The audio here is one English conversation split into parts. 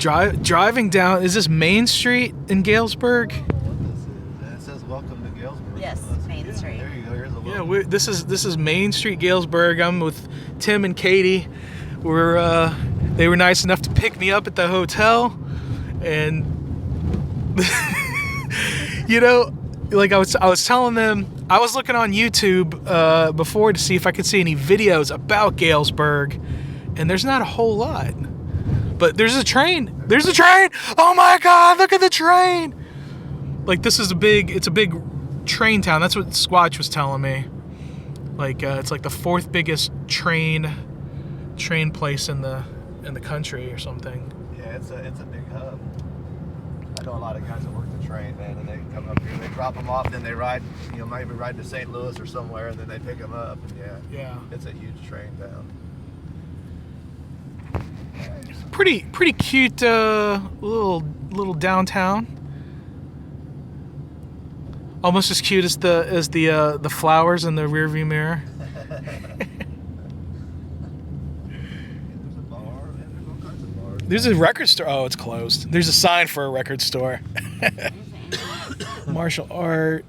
Driving down, is this Main Street in Galesburg? It says welcome to Galesburg. Yes, Main Street. There you go. Here's a Yeah, this is Main Street, Galesburg. I'm with Tim and Katie. They were nice enough to pick me up at the hotel, and you know, like I was telling them, I was looking on YouTube before to see if I could see any videos about Galesburg, and there's not a whole lot. But there's a train. There's a train. Oh my God! Look at the train. Like it's a big train town. That's what Squatch was telling me. Like it's like the fourth biggest train place in the country or something. Yeah, it's a big hub. I know a lot of guys that work the train, man, and they come up here, they drop them off, then they ride, maybe ride to St. Louis or somewhere, and then they pick them up. And yeah, it's a huge train town. Pretty cute little downtown. Almost as cute as the flowers in the rearview mirror. There's a bar, man. There's all kinds of bars. There's a record store. Oh, it's closed. There's a sign for a record store. Martial art.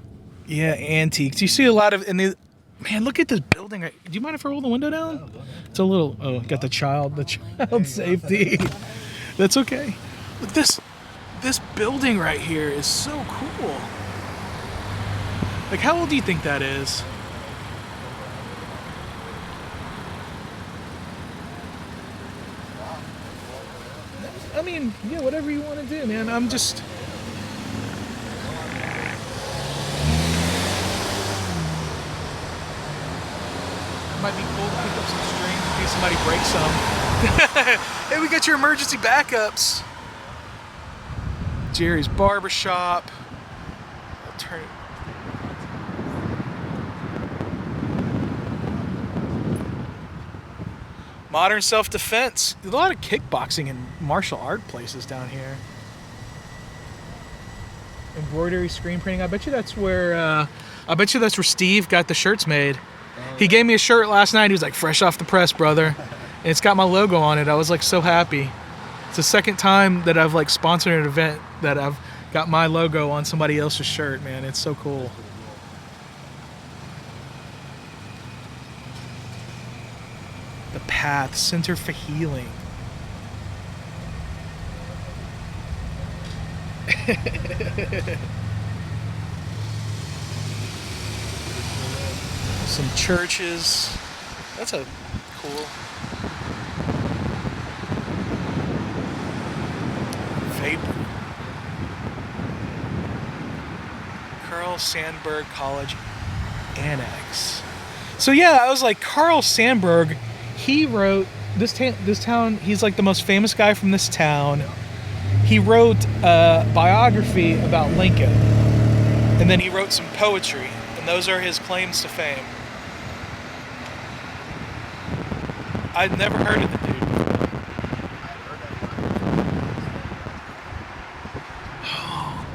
Yeah, antiques. You see a lot of man, look at this building. Do you mind if I roll the window down? It's a little. Oh, got the child safety. That's okay. Look, this building right here is so cool. Like, how old do you think that is? I mean, yeah, whatever you want to do, man. I'm just. Might be cool to pick up some strings in case somebody breaks some. Hey, we got your emergency backups. Jerry's Barbershop. I'll turn it. Modern self-defense. There's a lot of kickboxing and martial art places down here. Embroidery, screen printing. I bet you that's where Steve got the shirts made. He gave me a shirt last night. He was like, fresh off the press, brother. And it's got my logo on it. I was like so happy. It's the second time that I've like sponsored an event that I've got my logo on somebody else's shirt, man. It's so cool. The Path Center for Healing. Some churches. That's a cool. Vapor. Carl Sandburg College Annex. So yeah, I was like, Carl Sandburg, he wrote this town. He's like the most famous guy from this town. He wrote a biography about Lincoln, and then he wrote some poetry, and those are his claims to fame. I'd never heard of the dude before. Oh.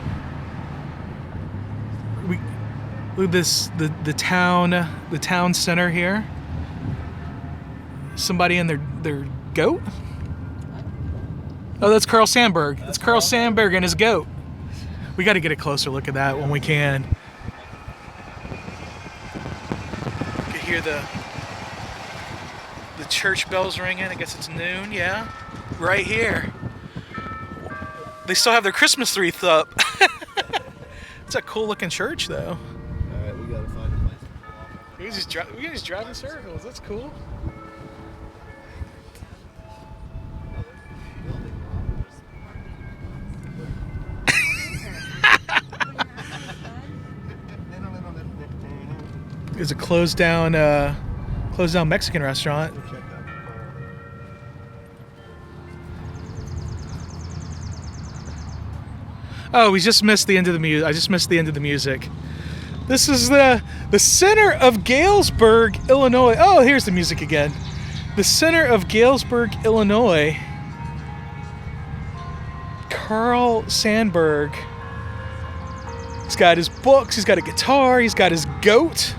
Look at this, the town center here. Somebody in their goat? Oh, that's Carl Sandburg. That's Carl Sandburg and his goat. We got to get a closer look at that when we can. You can hear the church bells ringing. I guess it's noon, yeah. Right here. They still have their Christmas wreath up. It's a cool looking church, though. Alright, we gotta find a place to pull off. We can just drive in circles. That's cool. There's a closed down Mexican restaurant. Oh, we just missed the end of the music. I just missed the end of the music. This is the center of Galesburg, Illinois. Oh, here's the music again. The center of Galesburg, Illinois. Carl Sandburg. He's got his books. He's got a guitar. He's got his goat.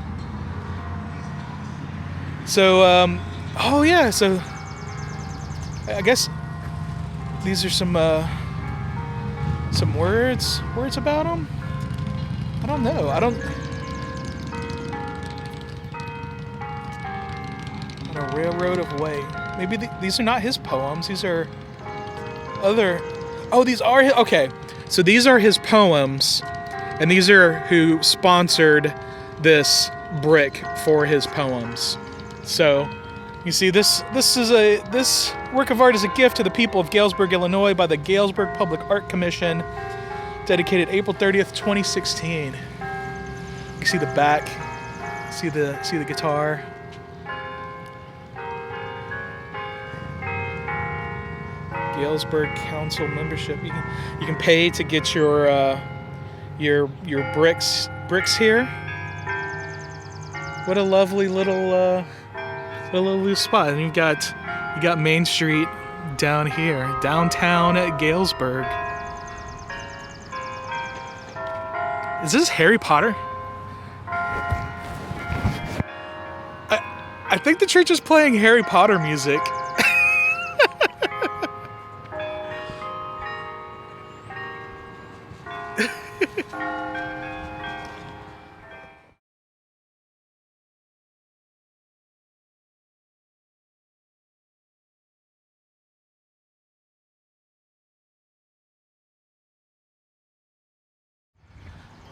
So, oh yeah. So, I guess These are some words about them. I don't know. On a railroad of way. Maybe these are not his poems. These are other. Oh, these are his. Okay, so these are his poems, and these are who sponsored this brick for his poems. So, you see, this work of art is a gift to the people of Galesburg, Illinois, by the Galesburg Public Art Commission, dedicated April 30th, 2016. You see the back. See the guitar. Galesburg Council membership. You can pay to get your bricks here. What a lovely little loose spot. And you got Main Street down here, downtown at Galesburg. Is this Harry Potter? I think the church is playing Harry Potter music.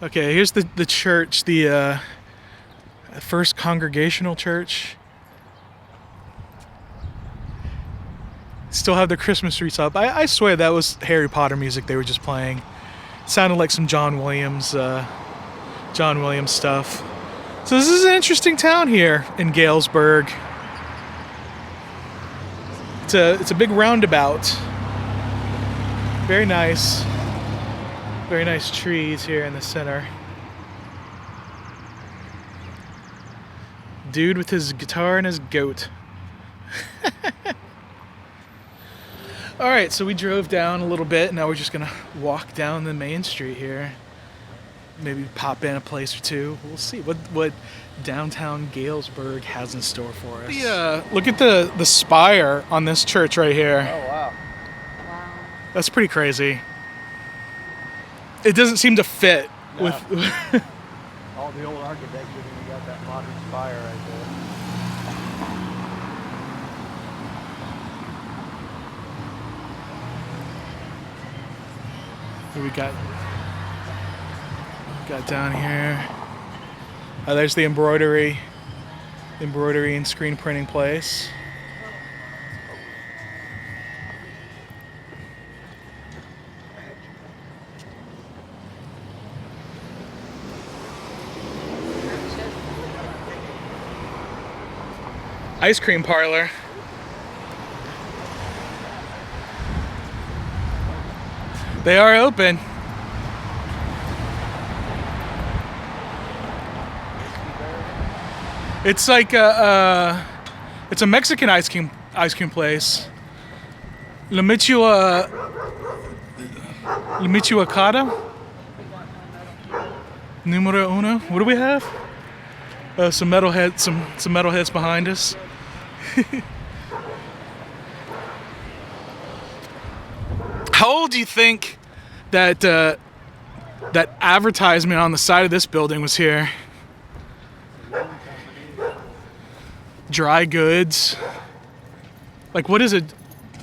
Okay, here's the church, the First Congregational Church. Still have the Christmas trees up. I swear that was Harry Potter music they were just playing. It sounded like some John Williams stuff. So this is an interesting town here in Galesburg. It's a big roundabout. Very nice. Very nice trees here in the center. Dude with his guitar and his goat. Alright, so we drove down a little bit. Now we're just going to walk down the main street here. Maybe pop in a place or two. We'll see what downtown Galesburg has in store for us. Look at the spire on this church right here. Oh, wow. That's pretty crazy. It doesn't seem to fit with all the old architecture, and you got that modern spire right there. What we got down here. Oh, there's the embroidery and screen printing place. Ice cream parlor. They are open. It's like it's a Mexican ice cream place. La Michoacana? Numero uno. What do we have? Some metalheads behind us. How old do you think that that advertisement on the side of this building was here? Dry goods. Like, what is a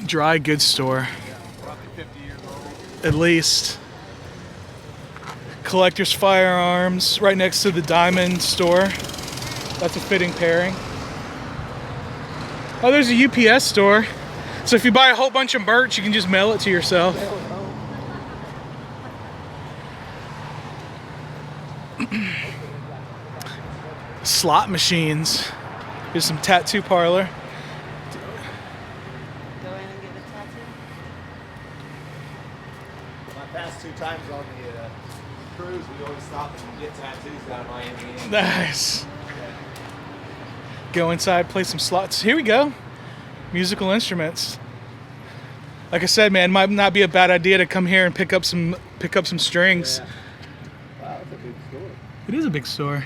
dry goods store? Probably 50 years old. At least. Collector's Firearms right next to the Diamond store. That's a fitting pairing. Oh, there's a UPS store. So if you buy a whole bunch of merch, you can just mail it to yourself. Slot machines. Here's some tattoo parlor. Go in and get a tattoo? My past 2 times on the cruise, we always stop and get tattoos down in Miami. Nice. Go inside, play some slots. Here we go. Musical instruments. Like I said, man, might not be a bad idea to come here and pick up some strings. Yeah. Wow, that's a big store. It is a big store.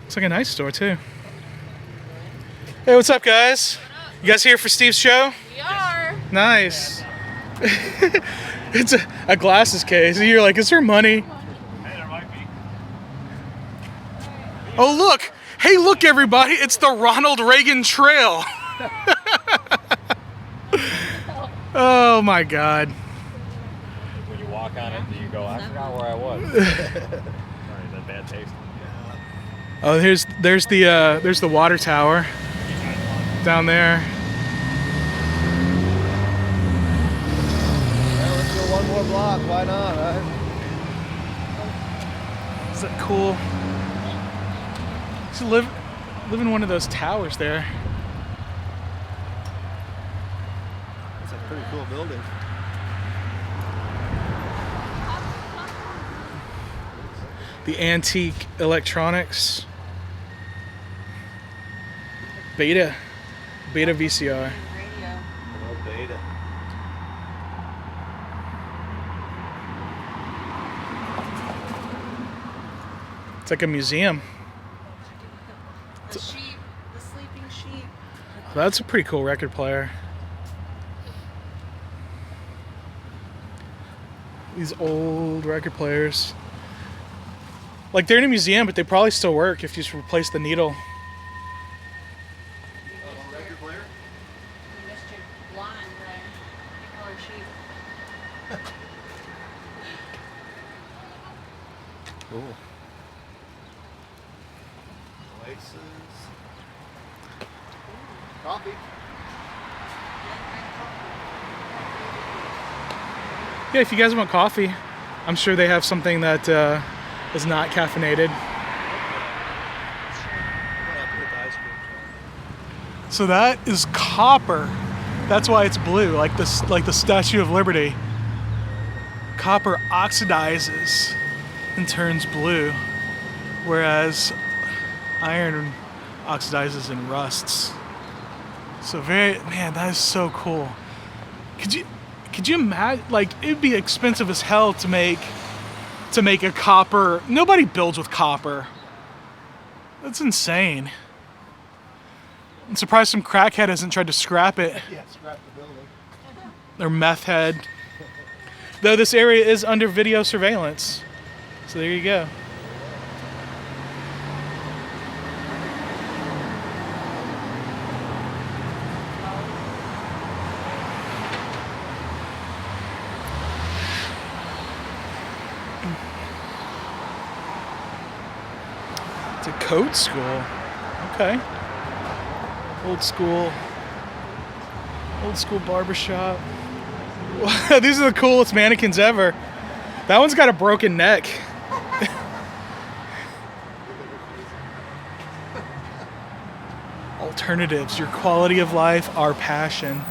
It's like a nice store too. Hey, what's up, guys? You guys here for Steve's show? We are. Nice. It's a glasses case. And you're like, is there money? Hey, there might be. Oh, look. Hey, look, everybody. It's the Ronald Reagan Trail. Oh, my God. When you walk on it, do you go, I forgot where I was? Sorry, is that bad taste? Oh, there's the water tower down there. Well, let's go one more block. Why not, right? Is that cool? To live in one of those towers there. It's a pretty cool building. The antique electronics. Beta VCR. Oh, Beta. It's like a museum. The sheep, the sleeping sheep. That's a pretty cool record player. These old record players. Like, they're in a museum, but they probably still work if you just replace the needle. Record player? You missed your line there. You colored sheep. Cool. Laces. Coffee. Yeah, if you guys want coffee, I'm sure they have something that is not caffeinated. So that is copper. That's why it's blue, like this, like the Statue of Liberty. Copper oxidizes and turns blue, whereas iron oxidizes and rusts. So man, that is so cool. Could you imagine? Like, it'd be expensive as hell to make a copper. Nobody builds with copper. That's insane. I'm surprised some crackhead hasn't tried to scrap it. Yeah, scrap the building. Or meth head. Though this area is under video surveillance. So there you go. It's a code school. Okay. Old school barbershop. These are the coolest mannequins ever. That one's got a broken neck. Alternatives, your quality of life, our passion.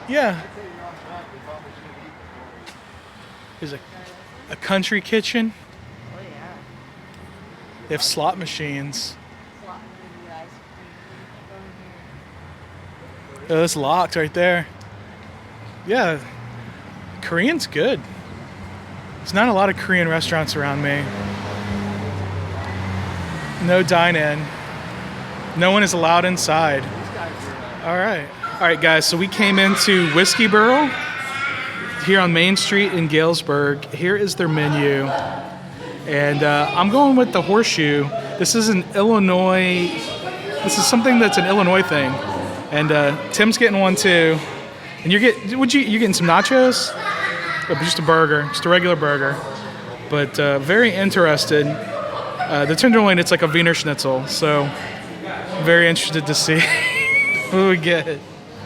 Yeah. There's a country kitchen. Oh yeah. They have slot machines. Slot machine ice cream. Oh, it's locked right there. Yeah, Korean's good. There's not a lot of Korean restaurants around me. No dine-in. No one is allowed inside. All right, guys. So we came into Whiskey Barrel here on Main Street in Galesburg. Here is their menu, and I'm going with the Horseshoe. This is an Illinois. This is something that's an Illinois thing, and Tim's getting one too. And you're getting some nachos, or just a burger, just a regular burger. But very interested. The tenderloin, it's like a Wiener Schnitzel, so very interested to see what we get.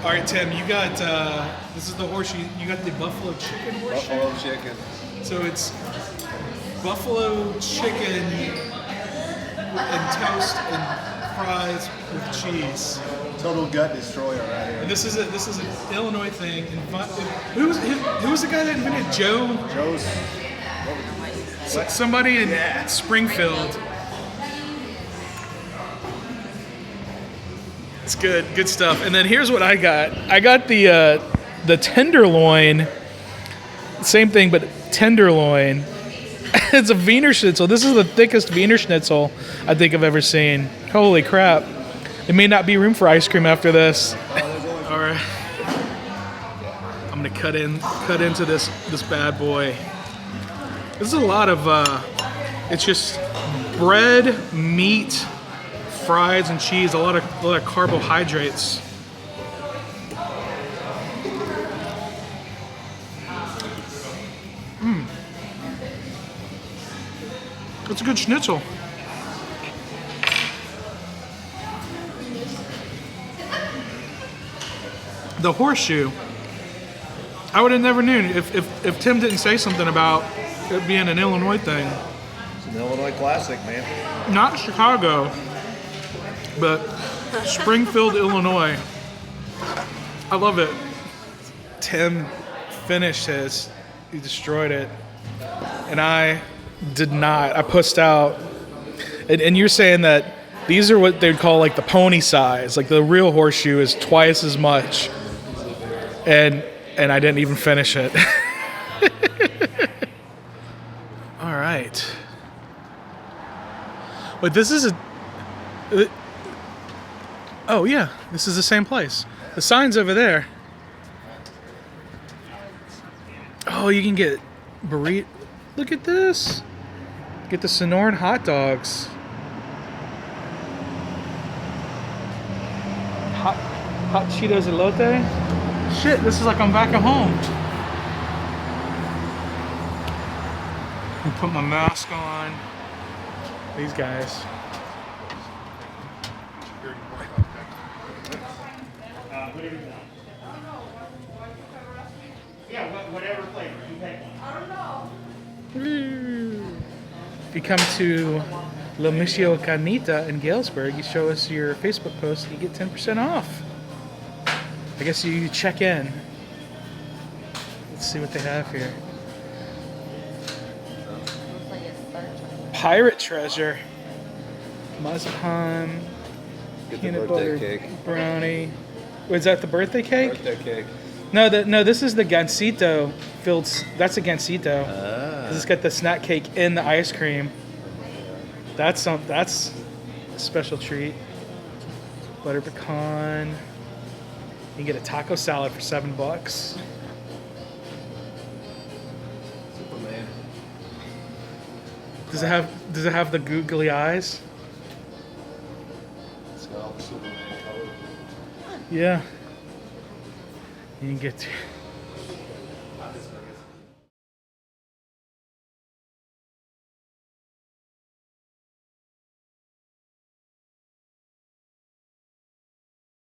All right, Tim, you got, this is the Horseshoe, you got the buffalo chicken Horseshoe? Buffalo chicken. So it's buffalo chicken and toast and fries with cheese. Total gut destroyer right here. And this is an Illinois thing. And who was the guy that invented Joe's. somebody in Springfield. It's good stuff. And then here's what I got. I got the the tenderloin, same thing, but tenderloin. It's a Wiener Schnitzel. This is the thickest Wiener Schnitzel I think I've ever seen. Holy crap. There may not be room for ice cream after this. All right. I'm gonna cut into this bad boy. This is a lot of, it's just bread, meat, fries, and cheese. A lot of carbohydrates. It's a good schnitzel. The Horseshoe. I would have never known if Tim didn't say something about it being an Illinois thing. It's an Illinois classic, man. Not Chicago, but Springfield, Illinois. I love it. Tim finished his. He destroyed it. And I did not. I pussed out. And you're saying that these are what they'd call like the pony size. Like the real Horseshoe is twice as much. And I didn't even finish it. All right. But this is oh yeah, this is the same place. The sign's over there. Oh, you can get burrito. Look at this. Get the Sonoran hot dogs. Hot Cheetos elote. Shit, this is like I'm back at home. I put my mask on. These guys. Yeah, whatever flavor you pick. If you come to La Michoacanita in Galesburg, you show us your Facebook post, you get 10% off. I guess you check in. Let's see what they have here. Pirate treasure. Marzipan. Get the Peanut birthday butter cake. brownie. Was that the birthday cake? Birthday cake. No, this is the gansito filled. That's a gansito. Ah. 'Cause it's got the snack cake in the ice cream. That's a special treat. Butter pecan. You can get a taco salad for $7. Superman. Does it have the googly eyes? It's got all the Superman colors. Yeah. You can get.